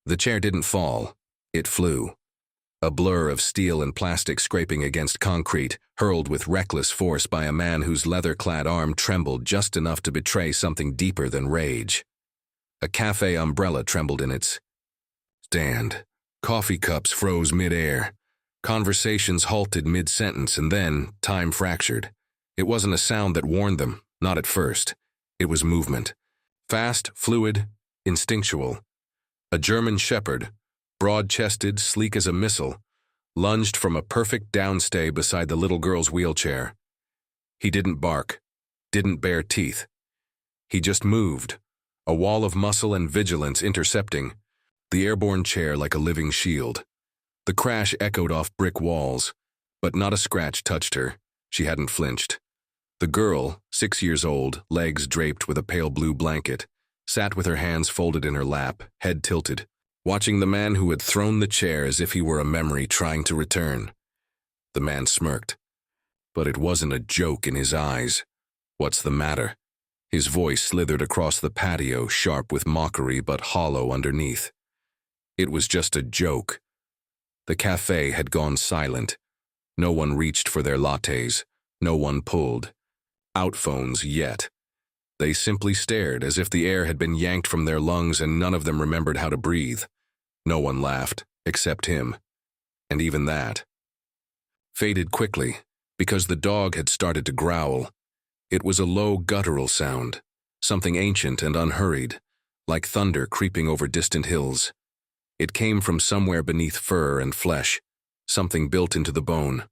The chair didn't fall. It flew. A blur of steel and plastic scraping against concrete, hurled with reckless force by a man whose leather-clad arm trembled just enough to betray something deeper than rage. A cafe umbrella trembled in its stand. Coffee cups froze mid-air. Conversations halted mid-sentence, and then time fractured. It wasn't a sound that warned them, not at first. It was movement. Fast, fluid, instinctual. A German shepherd, broad-chested, sleek as a missile, lunged from a perfect downstay beside the little girl's wheelchair. He didn't bark, didn't bare teeth. He just moved, a wall of muscle and vigilance intercepting the airborne chair like a living shield. The crash echoed off brick walls, but not a scratch touched her. She hadn't flinched. The girl, 6 years old, legs draped with a pale blue blanket, sat with her hands folded in her lap, head tilted, watching the man who had thrown the chair as if he were a memory trying to return. The man smirked, but it wasn't a joke in his eyes. "What's the matter?" His voice slithered across the patio, sharp with mockery but hollow underneath. It was just a joke. The cafe had gone silent. No one reached for their lattes. No one pulled out phones yet. They simply stared as if the air had been yanked from their lungs and none of them remembered how to breathe. No one laughed, except him. And even that faded quickly, because the dog had started to growl. It was a low, guttural sound, something ancient and unhurried, like thunder creeping over distant hills. It came from somewhere beneath fur and flesh, something built into the bone.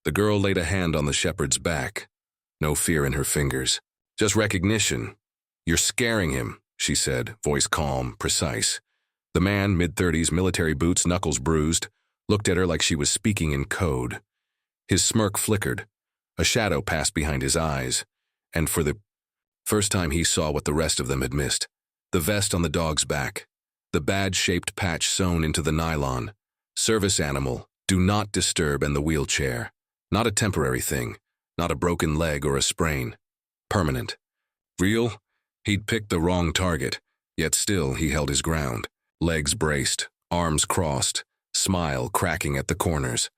The girl laid a hand on the shepherd's back. No fear in her fingers, just recognition. "You're scaring him," she said, voice calm, precise. The man, mid-30s, military boots, knuckles bruised, looked at her like she was speaking in code. His smirk flickered. A shadow passed behind his eyes, and for the first time he saw what the rest of them had missed. The vest on the dog's back, the badge-shaped patch sewn into the nylon. Service animal, do not disturb, and the wheelchair. Not a temporary thing, not a broken leg or a sprain. Permanent. Real? He'd picked the wrong target, yet still he held his ground. Legs braced, arms crossed, smile cracking at the corners.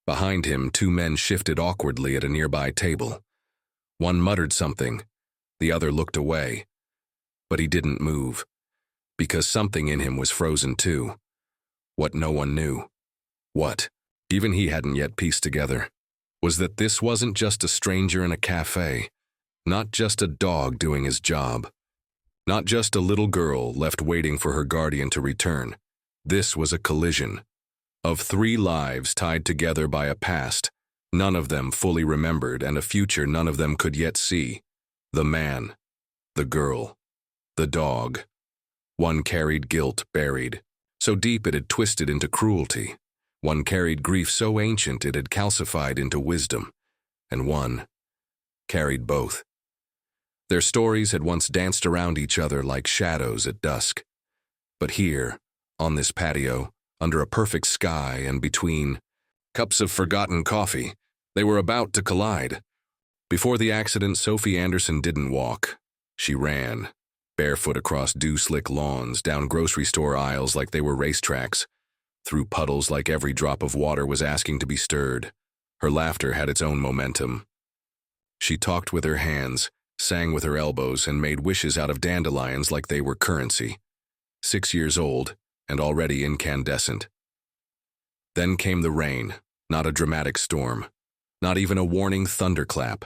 Behind him, 2 men shifted awkwardly at a nearby table. One muttered something, the other looked away. But he didn't move, because something in him was frozen too. What no one knew. What, even he hadn't yet pieced together, was that this wasn't just a stranger in a cafe, not just a dog doing his job, not just a little girl left waiting for her guardian to return. This was a collision of 3 lives tied together by a past, none of them fully remembered, and a future none of them could yet see. The man, the girl, the dog. One carried guilt buried, so deep it had twisted into cruelty. One carried grief so ancient it had calcified into wisdom, and one carried both. Their stories had once danced around each other like shadows at dusk. But here, on this patio, under a perfect sky and between cups of forgotten coffee, they were about to collide. Before the accident, Sophie Anderson didn't walk. She ran, barefoot across dew-slick lawns, down grocery store aisles like they were racetracks, through puddles like every drop of water was asking to be stirred. Her laughter had its own momentum. She talked with her hands, sang with her elbows, and made wishes out of dandelions like they were currency. 6 years old, and already incandescent. Then came the rain, not a dramatic storm, not even a warning thunderclap.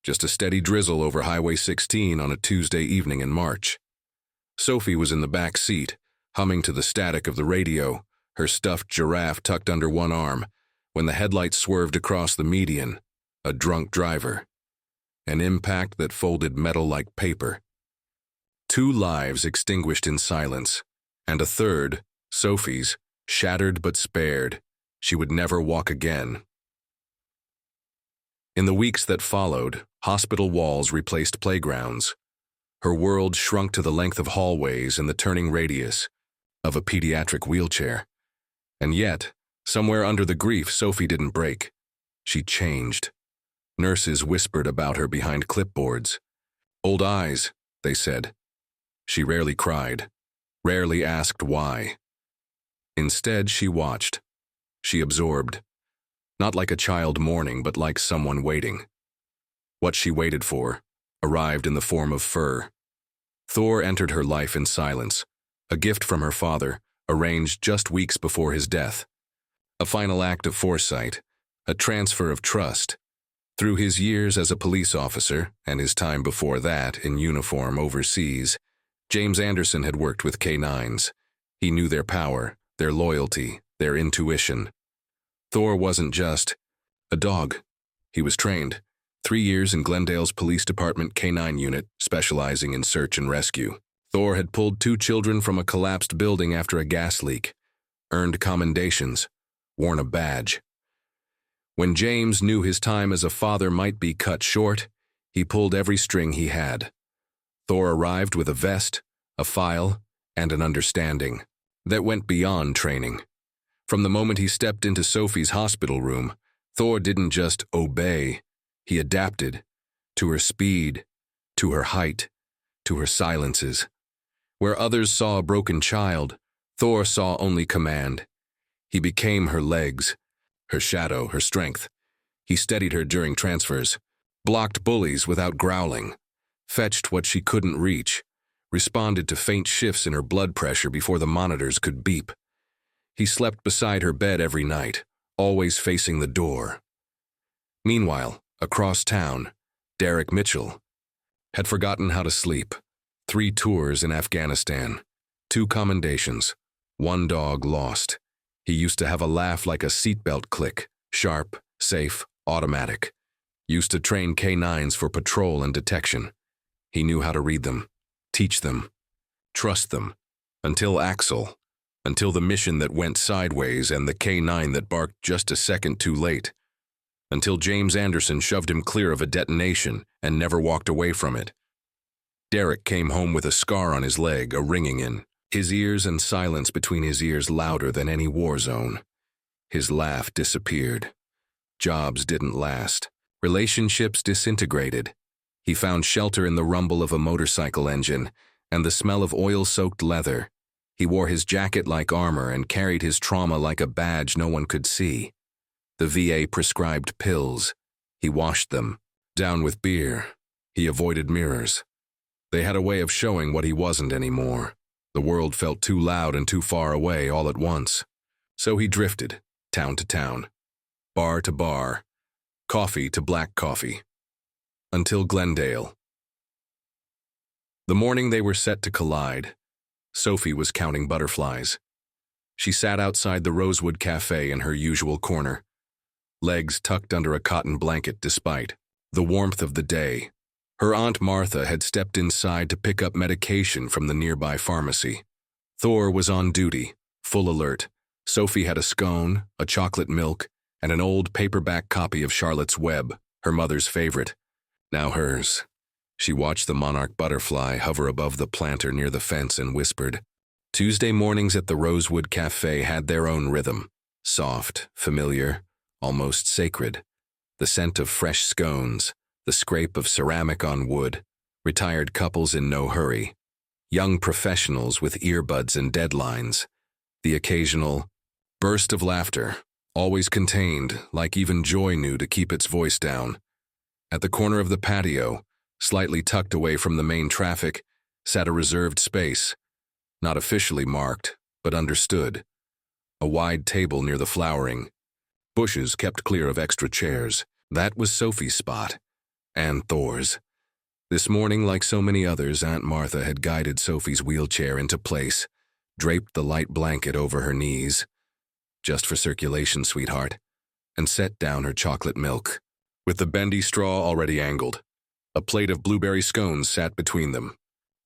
Just a steady drizzle over Highway 16 on a Tuesday evening in March. Sophie was in the back seat, humming to the static of the radio, her stuffed giraffe tucked under one arm, when the headlights swerved across the median. A drunk driver. An impact that folded metal like paper. 2 lives extinguished in silence, and a third, Sophie's, shattered but spared. She would never walk again. In the weeks that followed, hospital walls replaced playgrounds. Her world shrunk to the length of hallways and the turning radius of a pediatric wheelchair. And yet, somewhere under the grief, Sophie didn't break. She changed. Nurses whispered about her behind clipboards. "Old eyes," they said. She rarely cried. rarely asked why. Instead, she watched. She absorbed. Not like a child mourning, but like someone waiting. What she waited for arrived in the form of fur. Thor entered her life in silence, a gift from her father, arranged just weeks before his death. A final act of foresight, a transfer of trust. Through his years as a police officer, and his time before that in uniform overseas, James Anderson had worked with canines. He knew their power, their loyalty, their intuition. Thor wasn't just a dog. He was trained. 3 years in Glendale's Police Department Canine Unit, specializing in search and rescue. Thor had pulled 2 children from a collapsed building after a gas leak, earned commendations, worn a badge. When James knew his time as a father might be cut short, he pulled every string he had. Thor arrived with a vest, a file, and an understanding that went beyond training. From the moment he stepped into Sophie's hospital room, Thor didn't just obey. He adapted to her speed, to her height, to her silences. Where others saw a broken child, Thor saw only command. He became her legs, her shadow, her strength. He steadied her during transfers, blocked bullies without growling, fetched what she couldn't reach, responded to faint shifts in her blood pressure before the monitors could beep. He slept beside her bed every night, always facing the door. Meanwhile, across town, Derek Mitchell had forgotten how to sleep. 3 tours in Afghanistan, 2 commendations, 1 dog lost. He used to have a laugh like a seatbelt click, sharp, safe, automatic. Used to train canines for patrol and detection. He knew how to read them, teach them, trust them, until Axel, until the mission that went sideways and the canine that barked just a second too late. Until James Anderson shoved him clear of a detonation and never walked away from it. Derek came home with a scar on his leg, a ringing in his ears and silence between his ears louder than any war zone. His laugh disappeared. Jobs didn't last. Relationships disintegrated. He found shelter in the rumble of a motorcycle engine and the smell of oil-soaked leather. He wore his jacket like armor and carried his trauma like a badge no one could see. The VA prescribed pills. He washed them down with beer. He avoided mirrors. They had a way of showing what he wasn't anymore. The world felt too loud and too far away all at once. So he drifted, town to town, bar to bar, coffee to black coffee, until Glendale. The morning they were set to collide, Sophie was counting butterflies. She sat outside the Rosewood Cafe in her usual corner, legs tucked under a cotton blanket despite the warmth of the day. Her Aunt Martha had stepped inside to pick up medication from the nearby pharmacy. Thor was on duty, full alert. Sophie had a scone, a chocolate milk, and an old paperback copy of Charlotte's Web, her mother's favorite, now hers. She watched the monarch butterfly hover above the planter near the fence and whispered. Tuesday mornings at the Rosewood Cafe had their own rhythm, soft, familiar, almost sacred. The scent of fresh scones, the scrape of ceramic on wood, retired couples in no hurry, young professionals with earbuds and deadlines, the occasional burst of laughter, always contained, like even joy knew to keep its voice down. At the corner of the patio, slightly tucked away from the main traffic, sat a reserved space, not officially marked, but understood. A wide table near the flowering. Bushes kept clear of extra chairs. That was Sophie's spot. And Thor's. This morning, like so many others, Aunt Martha had guided Sophie's wheelchair into place, draped the light blanket over her knees. Just for circulation, sweetheart. And set down her chocolate milk, with the bendy straw already angled. A plate of blueberry scones sat between them.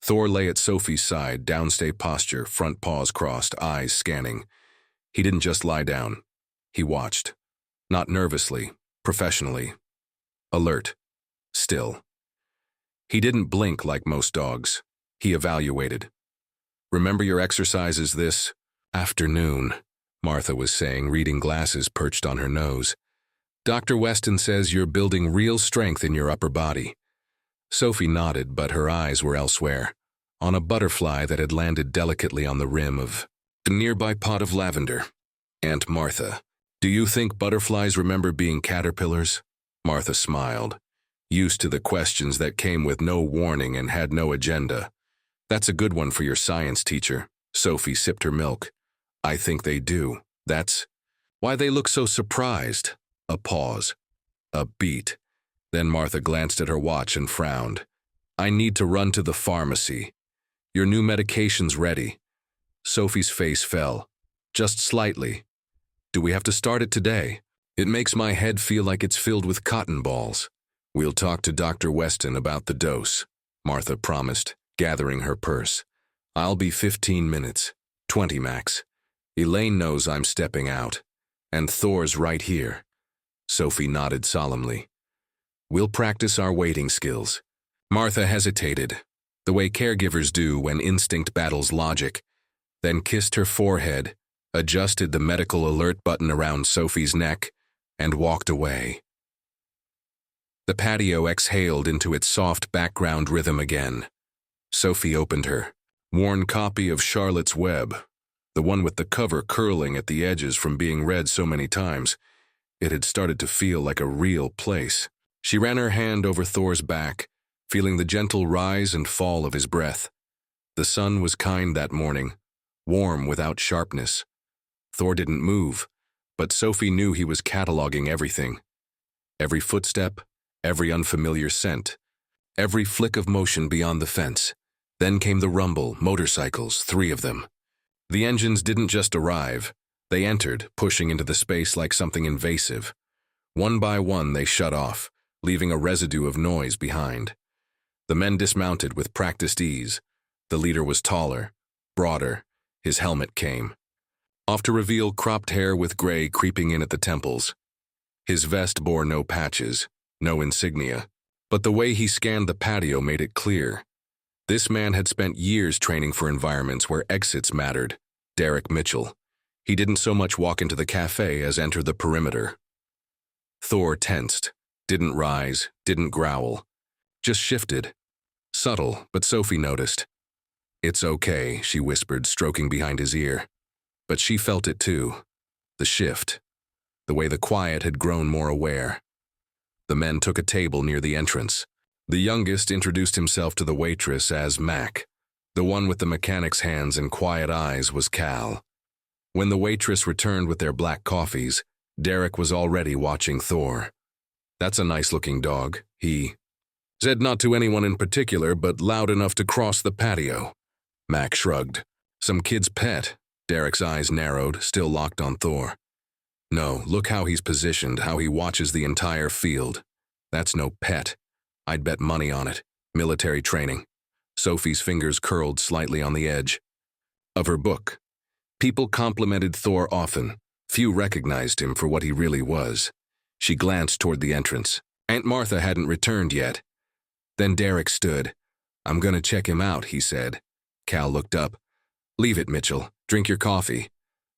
Thor lay at Sophie's side, downstay posture, front paws crossed, eyes scanning. He didn't just lie down. He watched. Not nervously, professionally. Alert. Still. He didn't blink like most dogs. He evaluated. Remember your exercises this afternoon, Martha was saying, reading glasses perched on her nose. Dr. Weston says you're building real strength in your upper body. Sophie nodded, but her eyes were elsewhere. on a butterfly that had landed delicately on the rim of a nearby pot of lavender. Aunt Martha, do you think butterflies remember being caterpillars? Martha smiled, used to the questions that came with no warning and had no agenda. That's a good one for your science teacher. Sophie sipped her milk. I think they do. That's why they look so surprised. A pause. A beat. Then Martha glanced at her watch and frowned. I need to run to the pharmacy. Your new medication's ready. Sophie's face fell. Just slightly. Do we have to start it today? It makes my head feel like it's filled with cotton balls. We'll talk to Dr. Weston about the dose, Martha promised, gathering her purse. I'll be 15 minutes, 20 max. Elaine knows I'm stepping out, and Thor's right here. Sophie nodded solemnly. We'll practice our waiting skills. Martha hesitated, the way caregivers do when instinct battles logic, then kissed her forehead, adjusted the medical alert button around Sophie's neck, and walked away. The patio exhaled into its soft background rhythm again. Sophie opened her worn copy of Charlotte's Web, the one with the cover curling at the edges from being read so many times. It had started to feel like a real place. She ran her hand over Thor's back, feeling the gentle rise and fall of his breath. The sun was kind that morning, warm without sharpness. Thor didn't move, but Sophie knew he was cataloging everything. Every footstep, every unfamiliar scent, every flick of motion beyond the fence. Then came the rumble, motorcycles, 3 of them. The engines didn't just arrive. They entered, pushing into the space like something invasive. One by one they shut off, leaving a residue of noise behind. The men dismounted with practiced ease. The leader was taller, broader. His helmet came off to reveal cropped hair with gray creeping in at the temples. His vest bore no patches, no insignia, but the way he scanned the patio made it clear. This man had spent years training for environments where exits mattered. Derek Mitchell. He didn't so much walk into the cafe as enter the perimeter. Thor tensed, didn't rise, didn't growl, just shifted. Subtle, but Sophie noticed. It's okay, she whispered, stroking behind his ear. But she felt it too. The shift. The way the quiet had grown more aware. The men took a table near the entrance. The youngest introduced himself to the waitress as Mac. The one with the mechanic's hands and quiet eyes was Cal. When the waitress returned with their black coffees, Derek was already watching Thor. That's a nice-looking dog, he said, not to anyone in particular, but loud enough to cross the patio. Mac shrugged. Some kid's pet. Derek's eyes narrowed, still locked on Thor. No, look how he's positioned, how he watches the entire field. That's no pet. I'd bet money on it. Military training. Sophie's fingers curled slightly on the edge of her book. People complimented Thor often. Few recognized him for what he really was. She glanced toward the entrance. Aunt Martha hadn't returned yet. Then Derek stood. I'm gonna check him out, he said. Cal looked up. Leave it, Mitchell. Drink your coffee.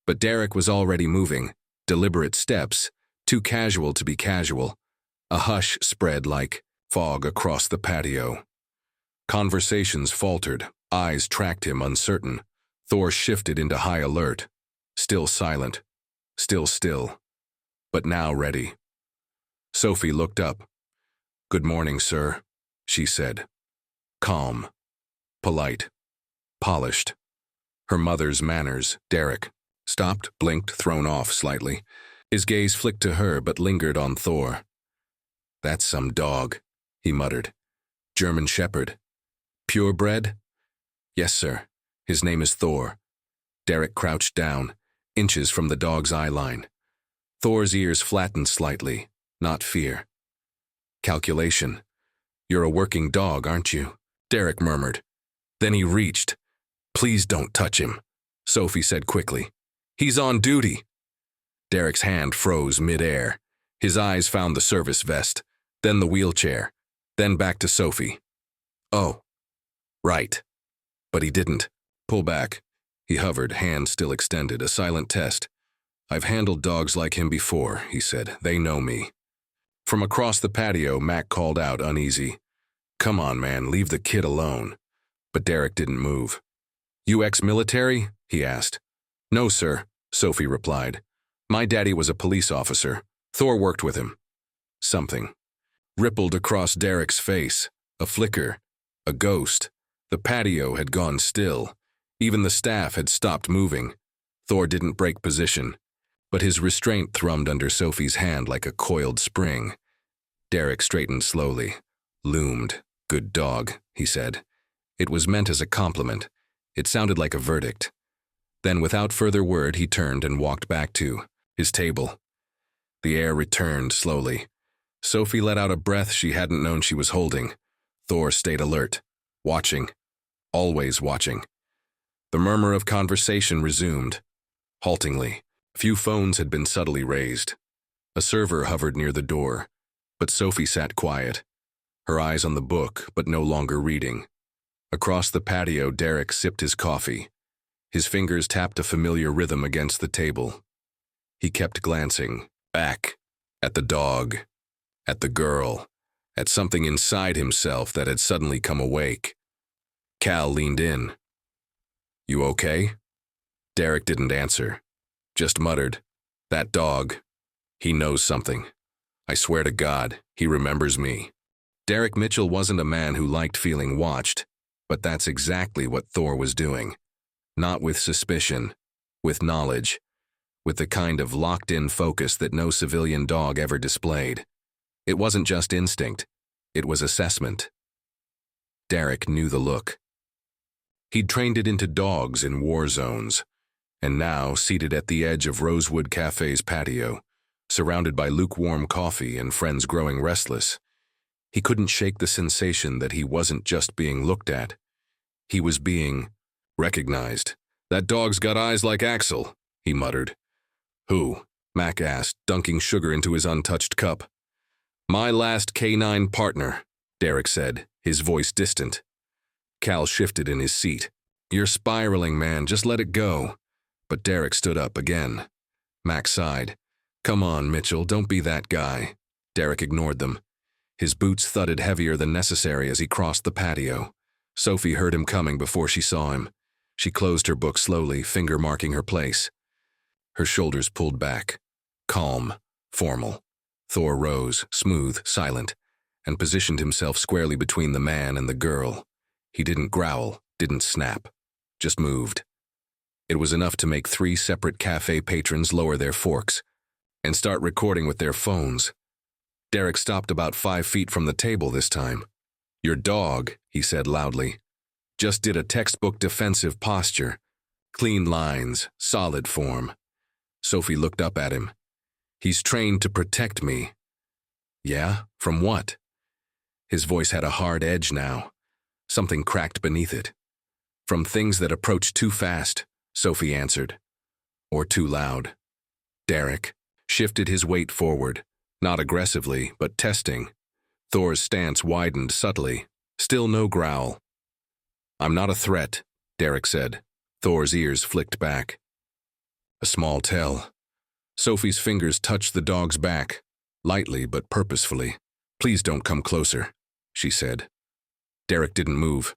But Derek was already moving. Deliberate steps, too casual to be casual. A hush spread like fog across the patio. Conversations faltered. Eyes tracked him, uncertain. Thor shifted into high alert. Still silent. Still still. But now ready. Sophie looked up. Good morning, sir, she said. Calm. Polite. Polished. Her mother's manners. Derek stopped, blinked, thrown off slightly. His gaze flicked to her but lingered on Thor. That's some dog, he muttered. German Shepherd. Purebred? Yes, sir. His name is Thor. Derek crouched down, inches from the dog's eye line. Thor's ears flattened slightly, not fear. Calculation. You're a working dog, aren't you? Derek murmured. Then he reached. Please don't touch him, Sophie said quickly. He's on duty. Derek's hand froze mid-air. His eyes found the service vest, then the wheelchair, then back to Sophie. Oh, right. But he didn't. Pull back. He hovered, hand still extended, a silent test. I've handled dogs like him before, he said. They know me. From across the patio, Mac called out, uneasy. Come on, man, leave the kid alone. But Derek didn't move. "You ex-military?" he asked. "No, sir," Sophie replied. "My daddy was a police officer. Thor worked with him." Something rippled across Derek's face. A flicker. A ghost. The patio had gone still. Even the staff had stopped moving. Thor didn't break position, but his restraint thrummed under Sophie's hand like a coiled spring. Derek straightened slowly. "Loomed. Good dog," he said. It was meant as a compliment. It sounded like a verdict. Then, without further word, he turned and walked back to his table. The air returned slowly. Sophie let out a breath she hadn't known she was holding. Thor stayed alert, watching, always watching. The murmur of conversation resumed, haltingly. A few phones had been subtly raised. A server hovered near the door, but Sophie sat quiet, her eyes on the book, but no longer reading. Across the patio, Derek sipped his coffee. His fingers tapped a familiar rhythm against the table. He kept glancing, back, at the dog, at the girl, at something inside himself that had suddenly come awake. Cal leaned in. "You okay?" Derek didn't answer, just muttered, "That dog, he knows something. I swear to God, he remembers me." Derek Mitchell wasn't a man who liked feeling watched, but that's exactly what Thor was doing. Not with suspicion, with knowledge, with the kind of locked-in focus that no civilian dog ever displayed. It wasn't just instinct, it was assessment. Derek knew the look. He'd trained it into dogs in war zones, and now, seated at the edge of Rosewood Cafe's patio, surrounded by lukewarm coffee and friends growing restless, he couldn't shake the sensation that he wasn't just being looked at. He was being recognized. "That dog's got eyes like Axel," he muttered. "Who?" Mac asked, dunking sugar into his untouched cup. "My last canine partner," Derek said, his voice distant. Cal shifted in his seat. "You're spiraling, man, just let it go." But Derek stood up again. Mac sighed. "Come on, Mitchell, don't be that guy." Derek ignored them. His boots thudded heavier than necessary as he crossed the patio. Sophie heard him coming before she saw him. She closed her book slowly, finger marking her place. Her shoulders pulled back. Calm, formal. Thor rose, smooth, silent, and positioned himself squarely between the man and the girl. He didn't growl, didn't snap, just moved. It was enough to make 3 separate cafe patrons lower their forks and start recording with their phones. Derek stopped about 5 feet from the table this time. "Your dog," he said loudly, "just did a textbook defensive posture. Clean lines, solid form." Sophie looked up at him. "He's trained to protect me." "Yeah? From what?" His voice had a hard edge now. Something cracked beneath it. "From things that approach too fast," Sophie answered. "Or too loud." Derek shifted his weight forward, not aggressively, but testing. Thor's stance widened subtly. Still no growl. "I'm not a threat," Derek said. Thor's ears flicked back. "A small tell." Sophie's fingers touched the dog's back, lightly but purposefully. "Please don't come closer," she said. Derek didn't move.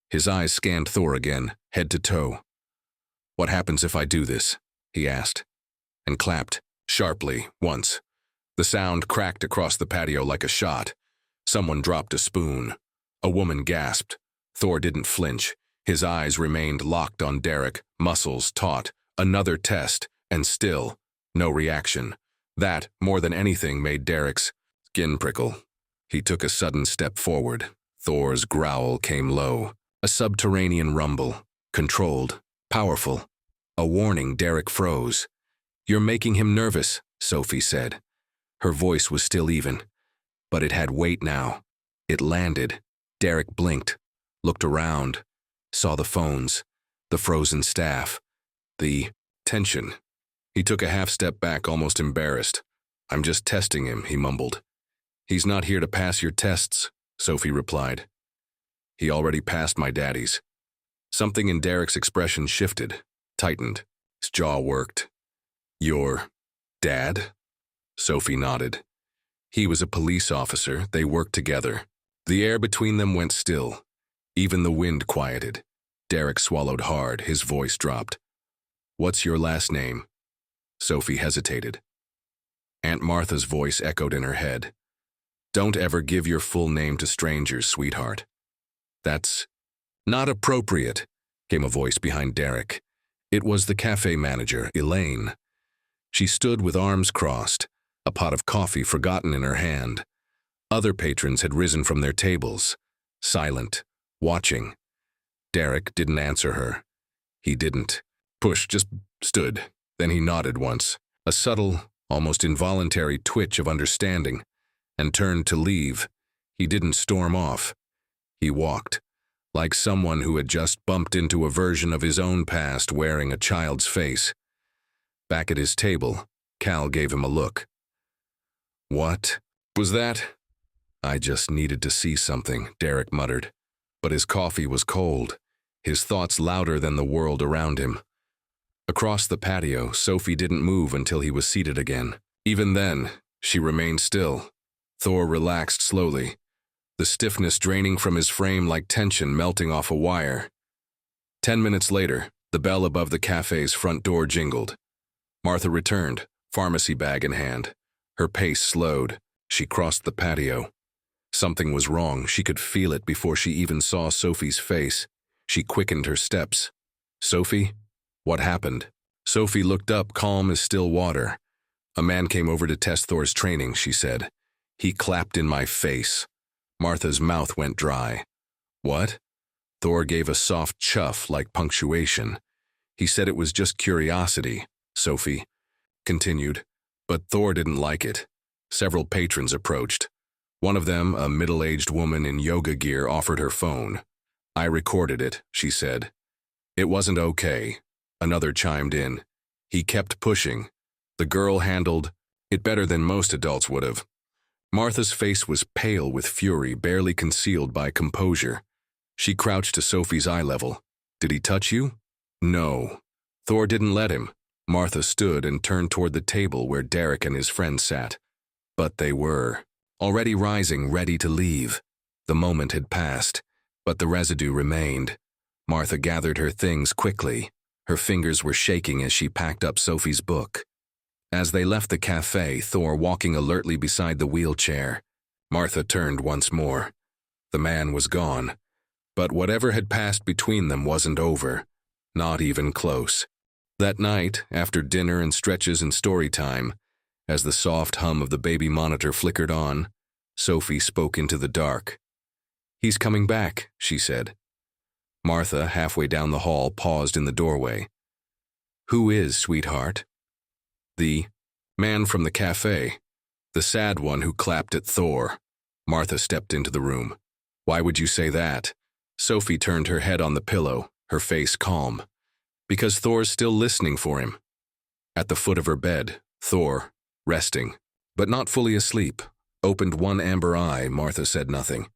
His eyes scanned Thor again, head to toe. "What happens if I do this?" he asked, and clapped, sharply, once. The sound cracked across the patio like a shot. Someone dropped a spoon. A woman gasped. Thor didn't flinch. His eyes remained locked on Derek, muscles taut. Another test, and still, no reaction. That, more than anything, made Derek's skin prickle. He took a sudden step forward. Thor's growl came low. A subterranean rumble. Controlled. Powerful. A warning. Derek froze. "You're making him nervous," Sophie said. Her voice was still even, but it had weight now. It landed. Derek blinked, looked around, saw the phones, the frozen staff, the tension. He took a half step back, almost embarrassed. "I'm just testing him," he mumbled. "He's not here to pass your tests," Sophie replied. "He already passed my daddy's." Something in Derek's expression shifted, tightened. His jaw worked. "Your dad?" Sophie nodded. "He was a police officer. They worked together." The air between them went still. Even the wind quieted. Derek swallowed hard, his voice dropped. "What's your last name?" Sophie hesitated. Aunt Martha's voice echoed in her head. "Don't ever give your full name to strangers, sweetheart." "That's not appropriate," came a voice behind Derek. It was the cafe manager, Elaine. She stood with arms crossed, a pot of coffee forgotten in her hand. Other patrons had risen from their tables, silent, watching. Derek didn't answer her. He didn't. Push just stood. Then he nodded once, a subtle, almost involuntary twitch of understanding, and turned to leave. He didn't storm off. He walked, like someone who had just bumped into a version of his own past wearing a child's face. Back at his table, Cal gave him a look. "What was that?" "I just needed to see something," Derek muttered. But his coffee was cold, his thoughts louder than the world around him. Across the patio, Sophie didn't move until he was seated again. Even then, she remained still. Thor relaxed slowly, the stiffness draining from his frame like tension melting off a wire. 10 minutes later, the bell above the cafe's front door jingled. Martha returned, pharmacy bag in hand. Her pace slowed. She crossed the patio. Something was wrong. She could feel it before she even saw Sophie's face. She quickened her steps. "Sophie? What happened?" Sophie looked up, calm as still water. "A man came over to test Thor's training," she said. "He clapped in my face." Martha's mouth went dry. "What?" Thor gave a soft chuff like punctuation. "He said it was just curiosity," Sophie continued. But Thor didn't like it. Several patrons approached. One of them, a middle-aged woman in yoga gear, offered her phone. "I recorded it," she said. "It wasn't okay." Another chimed in. He kept pushing. The girl handled it better than most adults would have. Martha's face was pale with fury, barely concealed by composure. She crouched to Sophie's eye level. "Did he touch you?" "No." Thor didn't let him. Martha stood and turned toward the table where Derek and his friend sat. But they were already rising, ready to leave. The moment had passed, but the residue remained. Martha gathered her things quickly. Her fingers were shaking as she packed up Sophie's book. As they left the cafe, Thor walking alertly beside the wheelchair, Martha turned once more. The man was gone. But whatever had passed between them wasn't over. Not even close. That night, after dinner and stretches and story time, as the soft hum of the baby monitor flickered on, Sophie spoke into the dark. "He's coming back," she said. Martha, halfway down the hall, paused in the doorway. "Who is, sweetheart?" "The man from the cafe. The sad one who clapped at Thor." Martha stepped into the room. "Why would you say that?" Sophie turned her head on the pillow, her face calm. "Because Thor's still listening for him." At the foot of her bed, Thor, resting, but not fully asleep, opened one amber eye. Martha said nothing.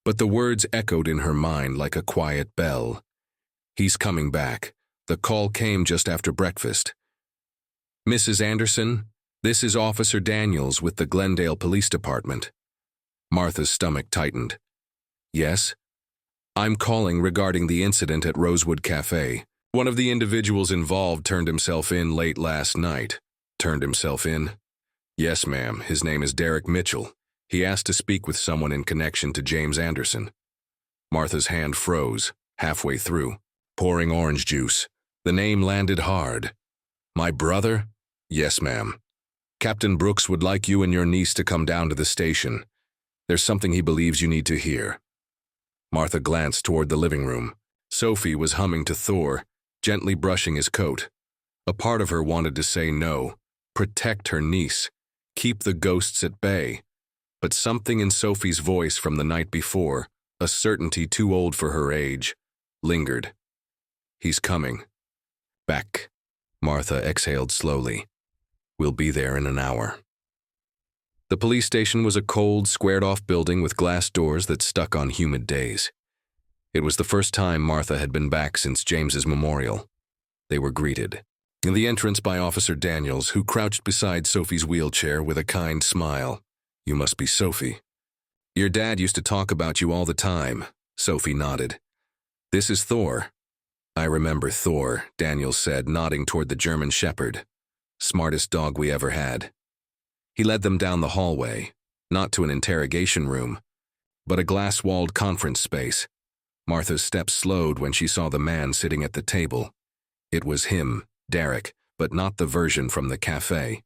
But the words echoed in her mind like a quiet bell. "He's coming back." The call came just after breakfast. "Mrs. Anderson, this is Officer Daniels with the Glendale Police Department." Martha's stomach tightened. "Yes?" "I'm calling regarding the incident at Rosewood Cafe. One of the individuals involved turned himself in late last night." "Turned himself in?" "Yes, ma'am. His name is Derek Mitchell. He asked to speak with someone in connection to James Anderson." Martha's hand froze, halfway through, pouring orange juice. The name landed hard. "My brother?" "Yes, ma'am. Captain Brooks would like you and your niece to come down to the station. There's something he believes you need to hear." Martha glanced toward the living room. Sophie was humming to Thor, gently brushing his coat. A part of her wanted to say no, protect her niece, keep the ghosts at bay. But something in Sophie's voice from the night before, a certainty too old for her age, lingered. "He's coming." "Back." Martha exhaled slowly. "We'll be there in an hour." The police station was a cold, squared-off building with glass doors that stuck on humid days. It was the first time Martha had been back since James's memorial. They were greeted in the entrance by Officer Daniels, who crouched beside Sophie's wheelchair with a kind smile. "You must be Sophie. Your dad used to talk about you all the time," Sophie nodded. This is Thor. I remember Thor, Daniel said, nodding toward the German Shepherd. Smartest dog we ever had. He led them down the hallway, not to an interrogation room, but a glass-walled conference space. Martha's steps slowed when she saw the man sitting at the table. It was him, Derek, but not the version from the cafe.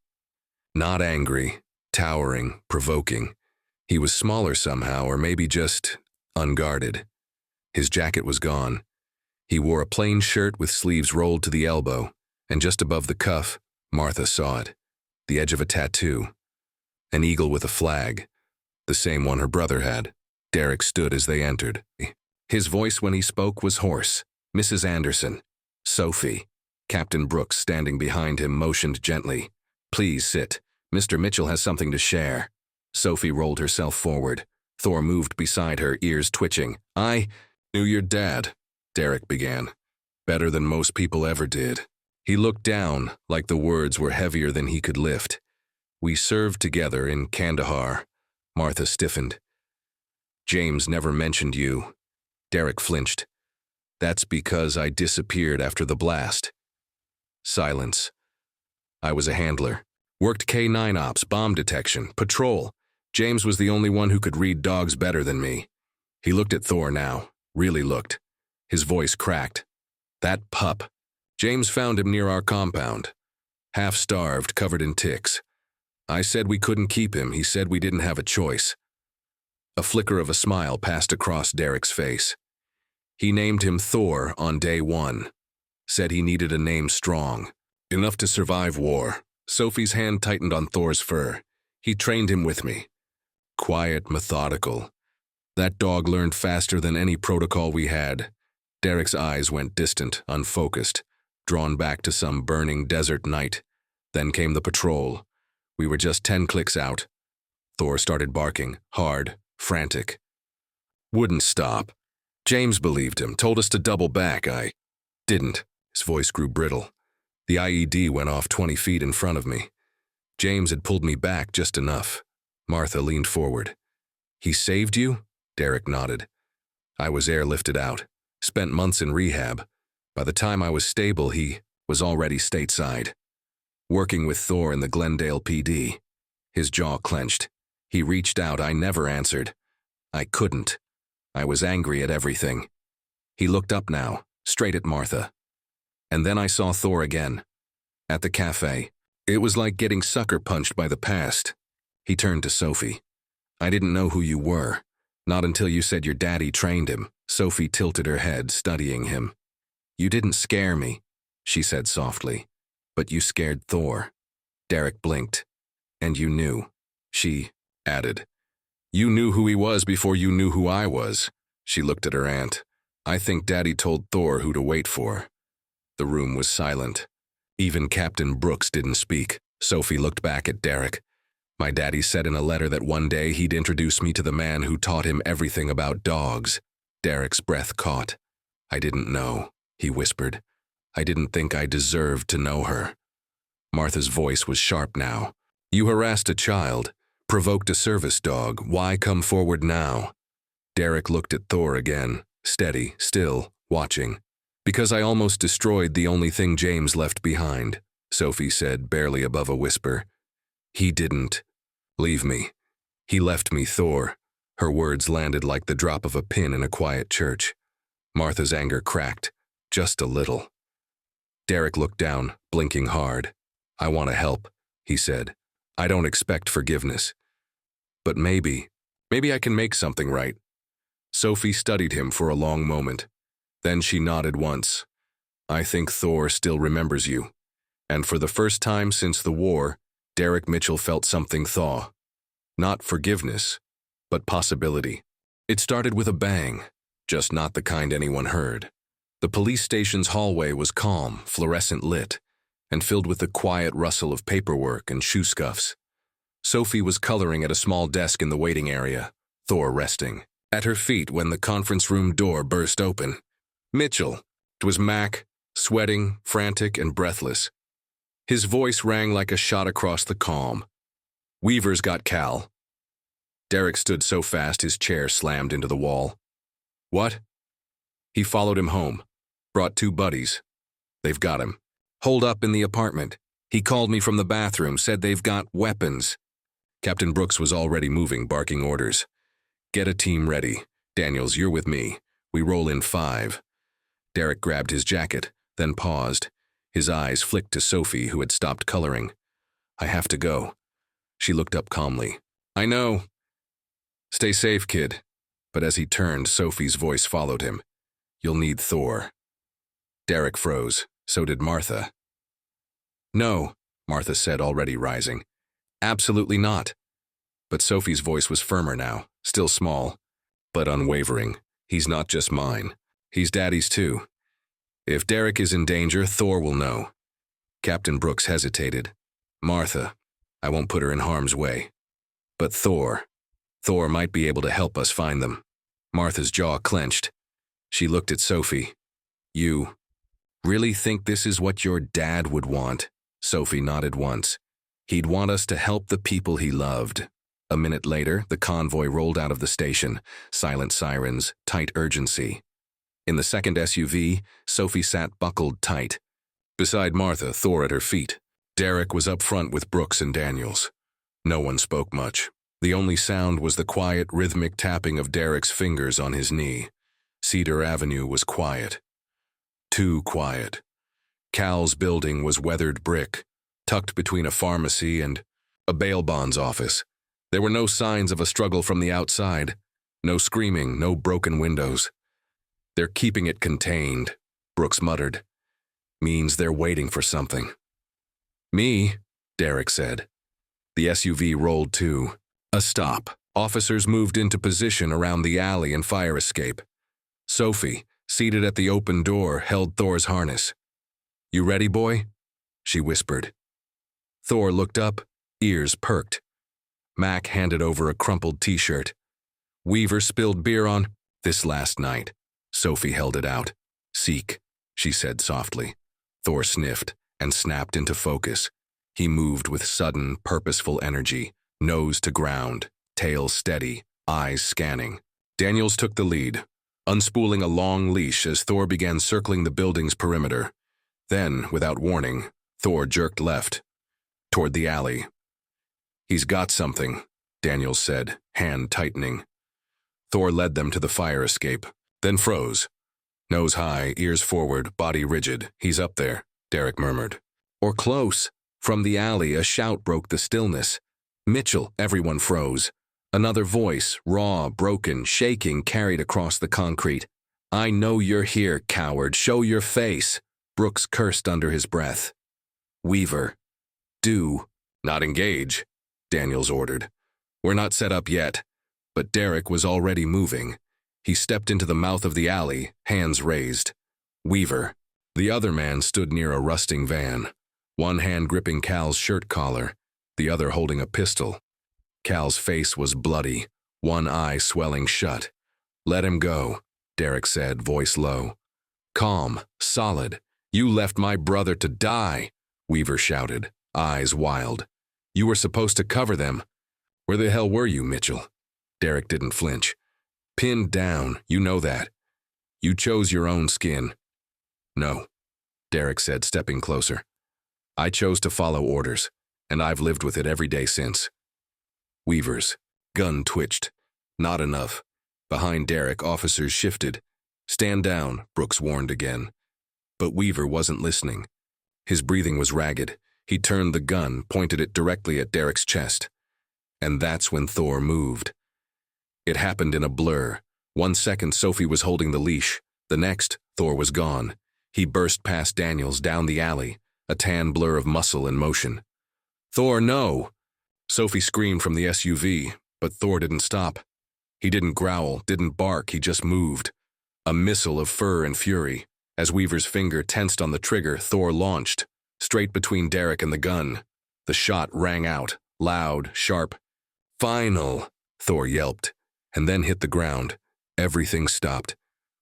Not angry, towering, provoking. He was smaller somehow, or maybe just unguarded. His jacket was gone. He wore a plain shirt with sleeves rolled to the elbow, and just above the cuff, Martha saw it, the edge of a tattoo. An eagle with a flag, the same one her brother had. Derek stood as they entered. His voice when he spoke was hoarse. Mrs. Anderson. Sophie. Captain Brooks, standing behind him, motioned gently. Please sit. Mr. Mitchell has something to share. Sophie rolled herself forward. Thor moved beside her, ears twitching. I knew your dad, Derek began. Better than most people ever did. He looked down, like the words were heavier than he could lift. We served together in Kandahar. Martha stiffened. James never mentioned you. Derek flinched. That's because I disappeared after the blast. Silence. I was a handler. Worked K9 ops, bomb detection, patrol. James was the only one who could read dogs better than me. He looked at Thor now, really looked. His voice cracked. That pup. James found him near our compound. Half-starved, covered in ticks. I said we couldn't keep him. He said we didn't have a choice. A flicker of a smile passed across Derek's face. He named him Thor on day one. Said he needed a name strong, enough to survive war. Sophie's hand tightened on Thor's fur. He trained him with me. Quiet, methodical. That dog learned faster than any protocol we had. Derek's eyes went distant, unfocused, drawn back to some burning desert night. Then came the patrol. We were just 10 clicks out. Thor started barking, hard, frantic. Wouldn't stop. James believed him, told us to double back. I didn't. His voice grew brittle. The IED went off 20 feet in front of me. James had pulled me back just enough. Martha leaned forward. He saved you? Derek nodded. I was airlifted out. Spent months in rehab. By the time I was stable, he was already stateside. Working with Thor in the Glendale PD. His jaw clenched. He reached out. I never answered. I couldn't. I was angry at everything. He looked up now, straight at Martha. And then I saw Thor again. At the cafe. It was like getting sucker punched by the past. He turned to Sophie. I didn't know who you were. Not until you said your daddy trained him. Sophie tilted her head, studying him. You didn't scare me, she said softly. But you scared Thor. Derek blinked. And you knew, she added. You knew who he was before you knew who I was. She looked at her aunt. I think Daddy told Thor who to wait for. The room was silent. Even Captain Brooks didn't speak. Sophie looked back at Derek. My daddy said in a letter that one day he'd introduce me to the man who taught him everything about dogs. Derek's breath caught. I didn't know, he whispered. I didn't think I deserved to know her. Martha's voice was sharp now. You harassed a child, provoked a service dog. Why come forward now? Derek looked at Thor again, steady, still, watching. Because I almost destroyed the only thing James left behind, Sophie said, barely above a whisper. He didn't leave me. He left me, Thor. Her words landed like the drop of a pin in a quiet church. Martha's anger cracked, just a little. Derek looked down, blinking hard. I want to help, he said. I don't expect forgiveness. But maybe I can make something right. Sophie studied him for a long moment. Then she nodded once. I think Thor still remembers you. And for the first time since the war, Derek Mitchell felt something thaw. Not forgiveness, but possibility. It started with a bang, just not the kind anyone heard. The police station's hallway was calm, fluorescent lit, and filled with the quiet rustle of paperwork and shoe scuffs. Sophie was coloring at a small desk in the waiting area, Thor resting. At her feet when the conference room door burst open. Mitchell. It was Mac, sweating, frantic, and breathless. His voice rang like a shot across the calm. Weaver's got Cal. Derek stood so fast his chair slammed into the wall. What? He followed him home. Brought 2 buddies. They've got him. Holed up in the apartment. He called me from the bathroom, said they've got weapons. Captain Brooks was already moving, barking orders. Get a team ready. Daniels, you're with me. We roll in 5. Derek grabbed his jacket, then paused. His eyes flicked to Sophie, who had stopped coloring. I have to go. She looked up calmly. I know. Stay safe, kid. But as he turned, Sophie's voice followed him. You'll need Thor. Derek froze. So did Martha. No, Martha said, already rising. Absolutely not. But Sophie's voice was firmer now, still small, but unwavering. He's not just mine. He's Daddy's too. If Derek is in danger, Thor will know. Captain Brooks hesitated. Martha, I won't put her in harm's way. But Thor might be able to help us find them. Martha's jaw clenched. She looked at Sophie. You really think this is what your dad would want? Sophie nodded once. He'd want us to help the people he loved. A minute later, the convoy rolled out of the station. Silent sirens, tight urgency. In the second SUV, Sophie sat buckled tight. Beside Martha, Thor at her feet. Derek was up front with Brooks and Daniels. No one spoke much. The only sound was the quiet, rhythmic tapping of Derek's fingers on his knee. Cedar Avenue was quiet. Too quiet. Cal's building was weathered brick, tucked between a pharmacy and a bail bonds office. There were no signs of a struggle from the outside. No screaming, no broken windows. They're keeping it contained, Brooks muttered. Means they're waiting for something. Me, Derek said. The SUV rolled too. A stop. Officers moved into position around the alley and fire escape. Sophie, seated at the open door, held Thor's harness. You ready, boy? She whispered. Thor looked up, ears perked. Mac handed over a crumpled t-shirt. Weaver spilled beer on this last night. Sophie held it out. Seek, she said softly. Thor sniffed and snapped into focus. He moved with sudden, purposeful energy, nose to ground, tail steady, eyes scanning. Daniels took the lead, unspooling a long leash as Thor began circling the building's perimeter. Then, without warning, Thor jerked left, toward the alley. He's got something, Daniels said, hand tightening. Thor led them to the fire escape, then froze. Nose high, ears forward, body rigid. He's up there, Derek murmured. Or close. From the alley, a shout broke the stillness. Mitchell, everyone froze. Another voice, raw, broken, shaking, carried across the concrete. I know you're here, coward. Show your face. Brooks cursed under his breath. Weaver. Do. Not engage, Daniels ordered. We're not set up yet. But Derek was already moving. He stepped into the mouth of the alley, hands raised. Weaver. The other man stood near a rusting van, one hand gripping Cal's shirt collar, the other holding a pistol. Cal's face was bloody, one eye swelling shut. Let him go, Derek said, voice low. Calm, solid. You left my brother to die, Weaver shouted, eyes wild. You were supposed to cover them. Where the hell were you, Mitchell? Derek didn't flinch. Pinned down, you know that. You chose your own skin. No, Derek said, stepping closer. I chose to follow orders, and I've lived with it every day since. Weaver's gun twitched. Not enough. Behind Derek, officers shifted. Stand down, Brooks warned again. But Weaver wasn't listening. His breathing was ragged. He turned the gun, pointed it directly at Derek's chest. And that's when Thor moved. It happened in a blur. 1 second, Sophie was holding the leash. The next, Thor was gone. He burst past Daniels down the alley, a tan blur of muscle and motion. Thor, no! Sophie screamed from the SUV, but Thor didn't stop. He didn't growl, didn't bark, he just moved. A missile of fur and fury. As Weaver's finger tensed on the trigger, Thor launched, straight between Derek and the gun. The shot rang out, loud, sharp. Final, Thor yelped, and then hit the ground. Everything stopped.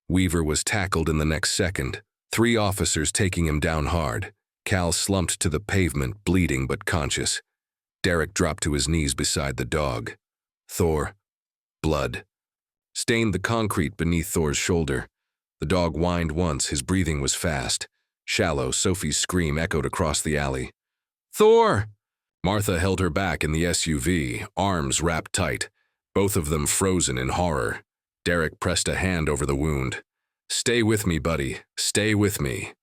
Weaver was tackled in the next second, 3 officers taking him down hard. Cal slumped to the pavement, bleeding but conscious. Derek dropped to his knees beside the dog. Thor. Blood. stained the concrete beneath Thor's shoulder. The dog whined once, his breathing was fast. Shallow, Sophie's scream echoed across the alley. "Thor!" Martha held her back in the SUV, arms wrapped tight, both of them frozen in horror. Derek pressed a hand over the wound. "Stay with me, buddy. Stay with me."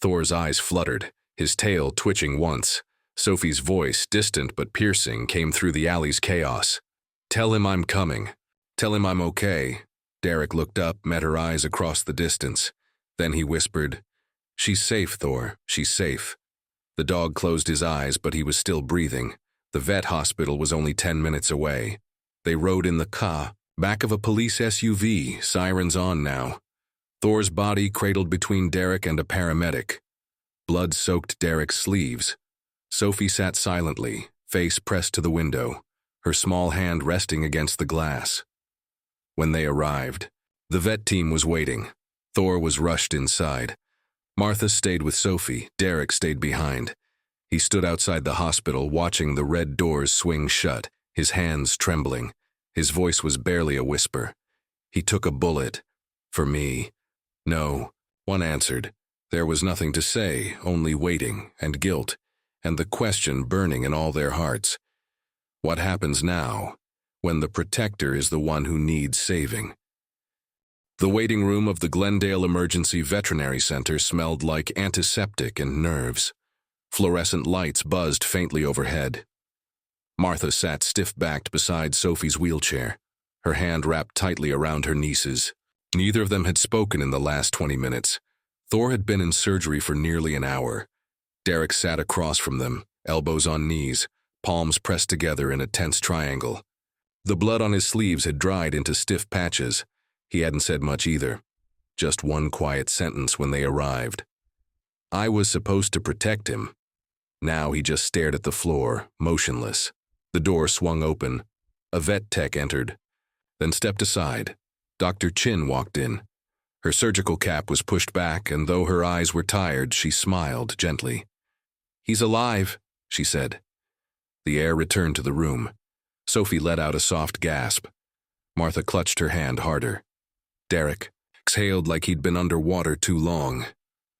Thor's eyes fluttered, his tail twitching once. Sophie's voice, distant but piercing, came through the alley's chaos. "Tell him I'm coming. Tell him I'm okay." Derek looked up, met her eyes across the distance. Then he whispered, "She's safe, Thor. She's safe." The dog closed his eyes, but he was still breathing. The vet hospital was only 10 minutes away. They rode in the car, back of a police SUV, sirens on now. Thor's body cradled between Derek and a paramedic. Blood soaked Derek's sleeves. Sophie sat silently, face pressed to the window, her small hand resting against the glass. When they arrived, the vet team was waiting. Thor was rushed inside. Martha stayed with Sophie. Derek stayed behind. He stood outside the hospital, watching the red doors swing shut, his hands trembling. His voice was barely a whisper. "He took a bullet. For me." "No," one answered. There was nothing to say, only waiting and guilt, and the question burning in all their hearts. What happens now, when the protector is the one who needs saving? The waiting room of the Glendale Emergency Veterinary Center smelled like antiseptic and nerves. Fluorescent lights buzzed faintly overhead. Martha sat stiff-backed beside Sophie's wheelchair, her hand wrapped tightly around her niece's. Neither of them had spoken in the last 20 minutes. Thor had been in surgery for nearly an hour. Derek sat across from them, elbows on knees, palms pressed together in a tense triangle. The blood on his sleeves had dried into stiff patches. He hadn't said much either. Just one quiet sentence when they arrived. "I was supposed to protect him." Now he just stared at the floor, motionless. The door swung open. A vet tech entered, then stepped aside. Dr. Chin walked in. Her surgical cap was pushed back, and though her eyes were tired, she smiled gently. "He's alive," she said. The air returned to the room. Sophie let out a soft gasp. Martha clutched her hand harder. Derek exhaled like he'd been underwater too long.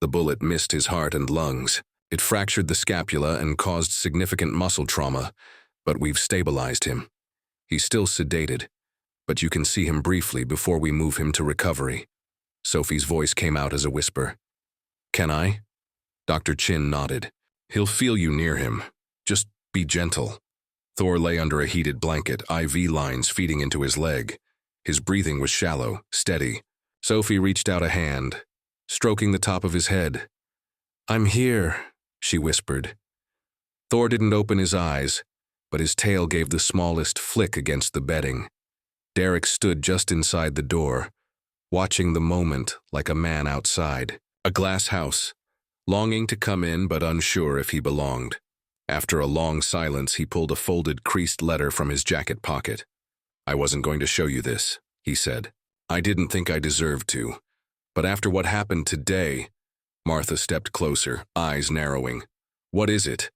The bullet missed his heart and lungs. It fractured the scapula and caused significant muscle trauma, but we've stabilized him. He's still sedated, but you can see him briefly before we move him to recovery. Sophie's voice came out as a whisper. "Can I?" Dr. Chin nodded. "He'll feel you near him. Just be gentle." Thor lay under a heated blanket, IV lines feeding into his leg. His breathing was shallow, steady. Sophie reached out a hand, stroking the top of his head. "I'm here," she whispered. Thor didn't open his eyes, but his tail gave the smallest flick against the bedding. Derek stood just inside the door, watching the moment like a man outside. A glass house, longing to come in but unsure if he belonged. After a long silence, he pulled a folded, creased letter from his jacket pocket. "I wasn't going to show you this," he said. "I didn't think I deserved to. But after what happened today..." Martha stepped closer, eyes narrowing. "What is it?"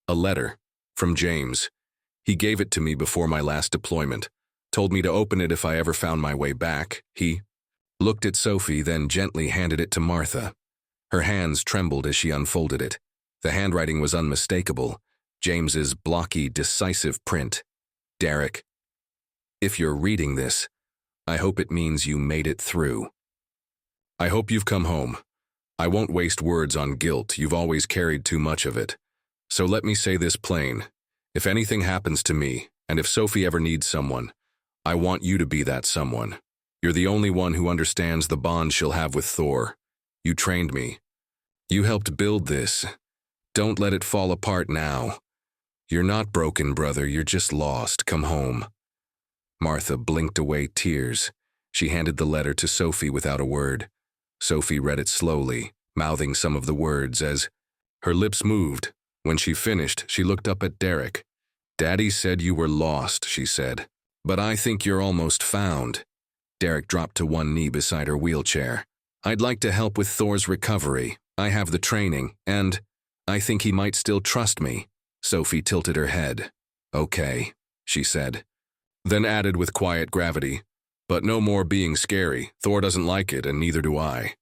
"A letter. From James. He gave it to me before my last deployment. Told me to open it if I ever found my way back. He..." Looked at Sophie, then gently handed it to Martha. Her hands trembled as she unfolded it. The handwriting was unmistakable. James's blocky, decisive print. "Derek, if you're reading this, I hope it means you made it through. I hope you've come home. I won't waste words on guilt. You've always carried too much of it. So let me say this plain. If anything happens to me, and if Sophie ever needs someone, I want you to be that someone. You're the only one who understands the bond she'll have with Thor. You trained me. You helped build this. Don't let it fall apart now. You're not broken, brother. You're just lost. Come home." Martha blinked away tears. She handed the letter to Sophie without a word. Sophie read it slowly, mouthing some of the words as her lips moved. When she finished, she looked up at Derek. "Daddy said you were lost," she said. "But I think you're almost found." Derek dropped to one knee beside her wheelchair. "I'd like to help with Thor's recovery. I have the training, and I think he might still trust me." Sophie tilted her head. "Okay," she said. Then added with quiet gravity, But no more being scary. Thor doesn't like it, and neither do I.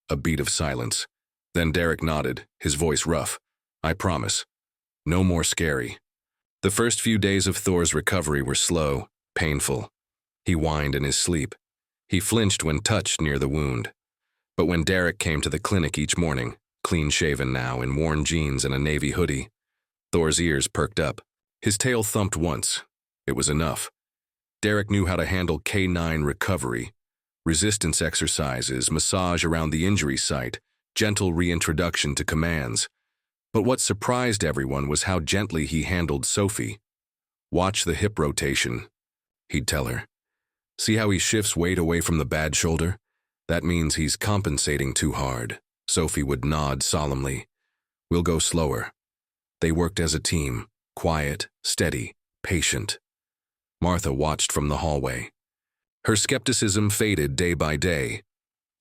A beat of silence. Then Derek nodded, his voice rough. I promise. No more scary. The first few days of Thor's recovery were slow, painful. He whined in his sleep. He flinched when touched near the wound. But when Derek came to the clinic each morning, clean-shaven now in worn jeans and a navy hoodie, Thor's ears perked up. His tail thumped once. It was enough. Derek knew how to handle K9 recovery, resistance exercises, massage around the injury site, gentle reintroduction to commands. But what surprised everyone was how gently he handled Sophie. Watch the hip rotation, he'd tell her. See how he shifts weight away from the bad shoulder? That means he's compensating too hard. Sophie would nod solemnly. We'll go slower. They worked as a team, quiet, steady, patient. Martha watched from the hallway. Her skepticism faded day by day.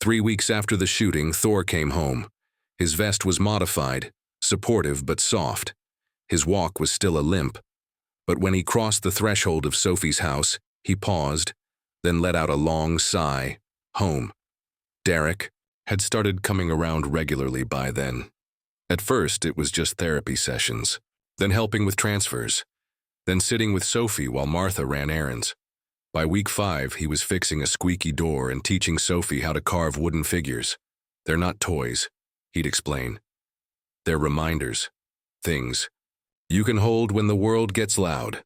3 weeks after the shooting, Thor came home. His vest was modified, supportive but soft. His walk was still a limp. But when he crossed the threshold of Sophie's house, he paused, then let out a long sigh. Home. Derek had started coming around regularly by then. At first, it was just therapy sessions, then helping with transfers, then sitting with Sophie while Martha ran errands. By week 5, he was fixing a squeaky door and teaching Sophie how to carve wooden figures. They're not toys, he'd explain. They're reminders, things you can hold when the world gets loud.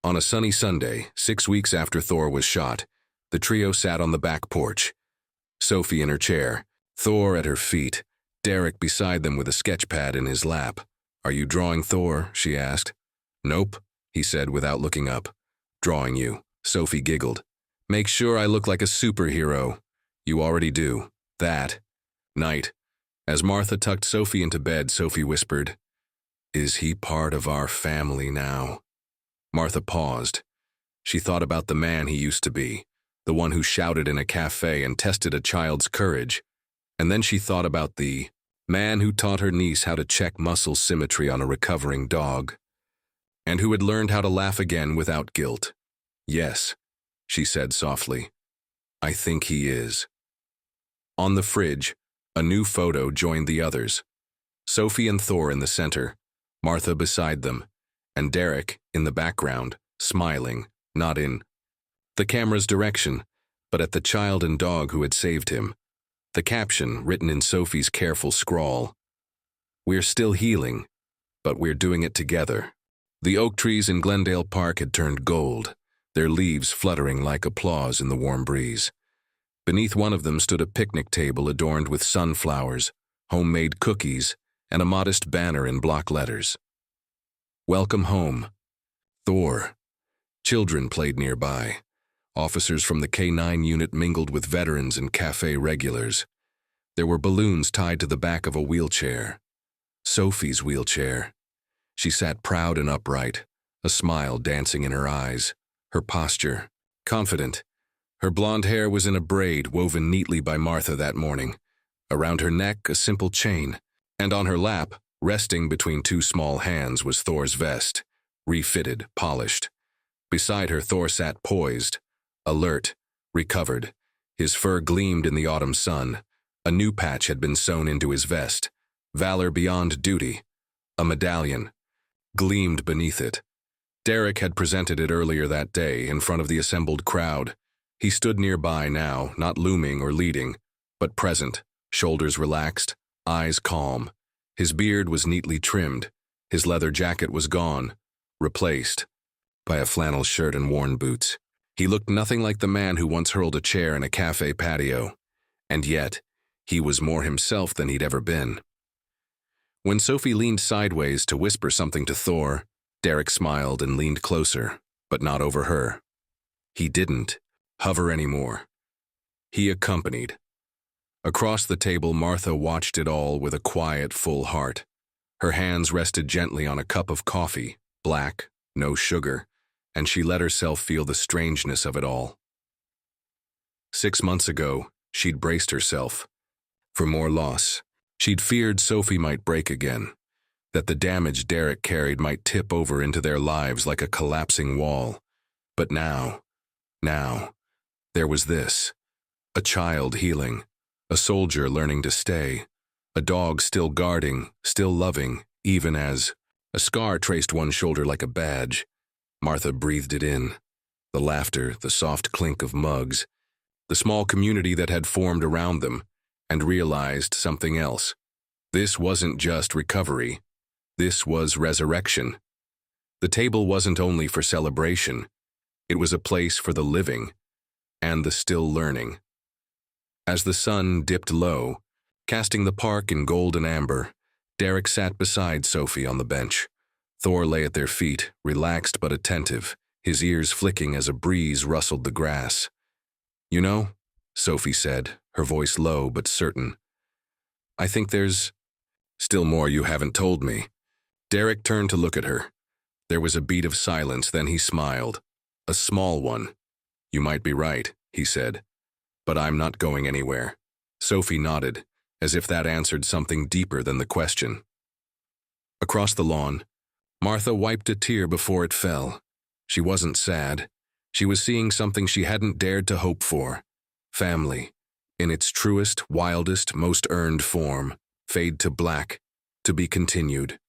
On a sunny Sunday, 6 weeks after Thor was shot, the trio sat on the back porch. Sophie in her chair, Thor at her feet, Derek beside them with a sketch pad in his lap. Are you drawing Thor? She asked. Nope, he said without looking up. Drawing you. Sophie giggled. Make sure I look like a superhero. You already do. That. Night. As Martha tucked Sophie into bed, Sophie whispered, Is he part of our family now? Martha paused. She thought about the man he used to be, the one who shouted in a cafe and tested a child's courage. And then she thought about the man who taught her niece how to check muscle symmetry on a recovering dog, and who had learned how to laugh again without guilt. Yes, she said softly. I think he is. On the fridge, a new photo joined the others. Sophie and Thor in the center, Martha beside them, and Derek in the background, smiling, not in the camera's direction, but at the child and dog who had saved him. The caption, written in Sophie's careful scrawl, We're still healing, but we're doing it together. The oak trees in Glendale Park had turned gold, their leaves fluttering like applause in the warm breeze. Beneath one of them stood a picnic table adorned with sunflowers, homemade cookies, and a modest banner in block letters. Welcome home. Thor. Children played nearby. Officers from the K9 unit mingled with veterans and cafe regulars. There were balloons tied to the back of a wheelchair. Sophie's wheelchair. She sat proud and upright, a smile dancing in her eyes, her posture confident. Her blonde hair was in a braid woven neatly by Martha that morning. Around her neck, a simple chain, and on her lap, resting between 2 small hands, was Thor's vest, refitted, polished. Beside her, Thor sat poised, alert, recovered. His fur gleamed in the autumn sun. A new patch had been sewn into his vest. Valor beyond duty. A medallion gleamed beneath it. Derek had presented it earlier that day in front of the assembled crowd. He stood nearby now, not looming or leading, but present, shoulders relaxed, eyes calm. His beard was neatly trimmed. His leather jacket was gone, replaced by a flannel shirt and worn boots. He looked nothing like the man who once hurled a chair in a cafe patio. And yet, he was more himself than he'd ever been. When Sophie leaned sideways to whisper something to Thor, Derek smiled and leaned closer, but not over her. He didn't hover anymore. He accompanied. Across the table, Martha watched it all with a quiet, full heart. Her hands rested gently on a cup of coffee, black, no sugar, and she let herself feel the strangeness of it all. 6 months ago, she'd braced herself for more loss. She'd feared Sophie might break again, that the damage Derek carried might tip over into their lives like a collapsing wall. But now, There was this: a child healing, a soldier learning to stay, a dog still guarding, still loving, even as a scar traced one shoulder like a badge. Martha breathed it in. The laughter, the soft clink of mugs, the small community that had formed around them, and realized something else. This wasn't just recovery. This was resurrection. The table wasn't only for celebration. It was a place for the living and the still learning. As the sun dipped low, casting the park in gold and amber, Derek sat beside Sophie on the bench. Thor lay at their feet, relaxed but attentive, his ears flicking as a breeze rustled the grass. "You know," Sophie said, her voice low but certain, "I think there's still more you haven't told me." Derek turned to look at her. There was a beat of silence, then he smiled. A small one. "You might be right," he said, "but I'm not going anywhere." Sophie nodded, as if that answered something deeper than the question. Across the lawn, Martha wiped a tear before it fell. She wasn't sad. She was seeing something she hadn't dared to hope for. Family, in its truest, wildest, most earned form, fade to black, to be continued.